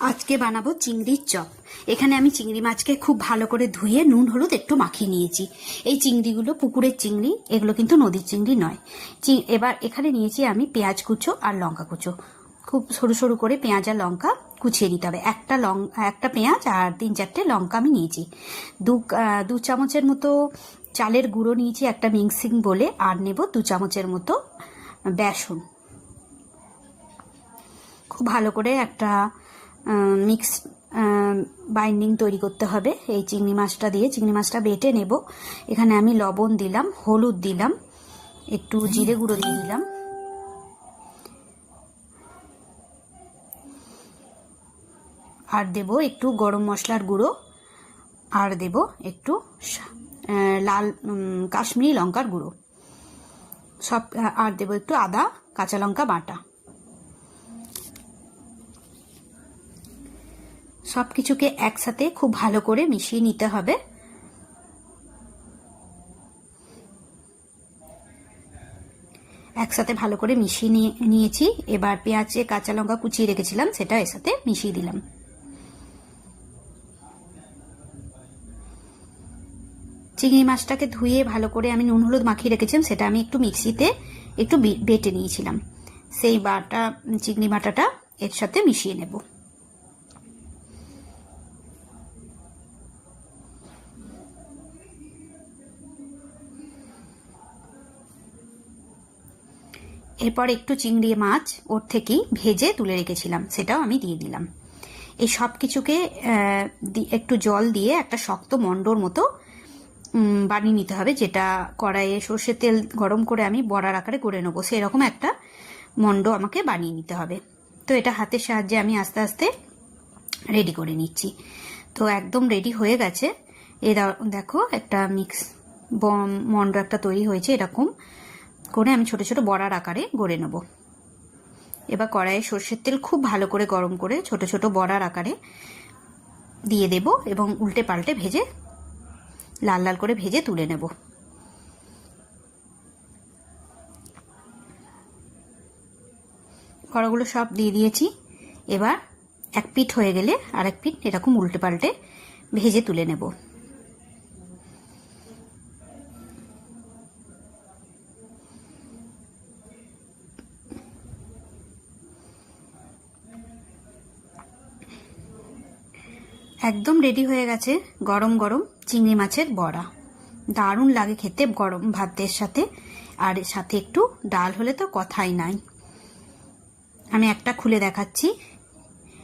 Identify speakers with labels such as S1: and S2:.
S1: আজকে বানাবো চিংড়ির চপ। এখানে আমি চিংড়ি মাছকে খুব ভালো করে ধুয়ে নুন হলুদ একটু মাখিয়ে নিয়েছি। এই চিংড়িগুলো পুকুরের চিংড়ি, এগুলো কিন্তু নদীর চিংড়ি নয়। এবার এখানে নিয়েছি আমি পেঁয়াজ কুচো আর লঙ্কা কুচো। খুব সরু সরু করে পেঁয়াজ আর লঙ্কা কুচিয়ে নিতে হবে। একটা পেঁয়াজ আর 3-4টে লঙ্কা আমি নিয়েছি। দু চামচের মতো চালের গুঁড়ো নিয়েছি একটা মিক্সিং বলে, আর নেব 2 চামচের মতো বেসন। খুব ভালো করে একটা মিক্স বাইন্ডিং তৈরি করতে হবে এই চিংড়ি মাছটা দিয়ে। চিংড়ি মাছটা বেটে নেব। এখানে আমি লবণ দিলাম, হলুদ দিলাম, একটু জিরে গুঁড়ো দিয়ে দিলাম, আর দেব একটু গরম মশলার গুঁড়ো, আর দেব একটু লাল কাশ্মীরি লঙ্কার গুঁড়ো সব, আর দেব একটু আদা কাঁচা লঙ্কা বাটা। সব কিছুকে একসাথে খুব ভালো করে মিশিয়ে নিতে হবে। একসাথে ভালো করে মিশিয়ে নিয়েছি। এবার পেঁয়াজে কাঁচা লঙ্কা কুচিয়ে রেখেছিলাম সেটা এর সাথে মিশিয়ে দিলাম। চিংড়ি মাছটাকে ধুয়ে ভালো করে আমি নুন হলুদ মাখিয়ে রেখেছিলাম, সেটা আমি একটু মিক্সিতে একটু বেটে নিয়েছিলাম। সেই চিংড়ি বাটাটা এর সাথে মিশিয়ে নেব। এরপর একটু চিংড়ি মাছ ওর থেকেই ভেজে তুলে রেখেছিলাম, সেটাও আমি দিয়ে দিলাম। এই সব কিছুকে একটু জল দিয়ে একটা শক্ত মন্ডর মতো বানিয়ে নিতে হবে, যেটা কড়াইয়ে সর্ষের তেল গরম করে আমি বড়ার আকারে গড়ে নেবো, সেরকম একটা মন্ড আমাকে বানিয়ে নিতে হবে। তো এটা হাতের সাহায্যে আমি আস্তে আস্তে রেডি করে নিচ্ছি। তো একদম রেডি হয়ে গেছে। দেখো একটা মন্ড একটা তৈরি হয়েছে। এরকম করে আমি ছোট ছোট বড়ার আকারে গড়ে নেব। এবার কড়াইয়ে সর্ষের তেল খুব ভালো করে গরম করে ছোট ছোট বড়ার আকারে দিয়ে দেব এবং উল্টে পাল্টে ভেজে লাল লাল করে ভেজে তুলে নেব। বড়াগুলো সব দিয়ে দিয়েছি। এবার এক পিঠ হয়ে গেলে আরেক পিঠ এরকম উল্টে পাল্টে ভেজে তুলে নেব। একদম রেডি হয়ে গেছে গরম গরম চিংড়ি মাছের বড়া। দারুণ লাগে খেতে গরম ভাতের সাথে, আর সাথে একটু ডাল হলে তো কথাই নাই। আমি একটা খুলে দেখাচ্ছি।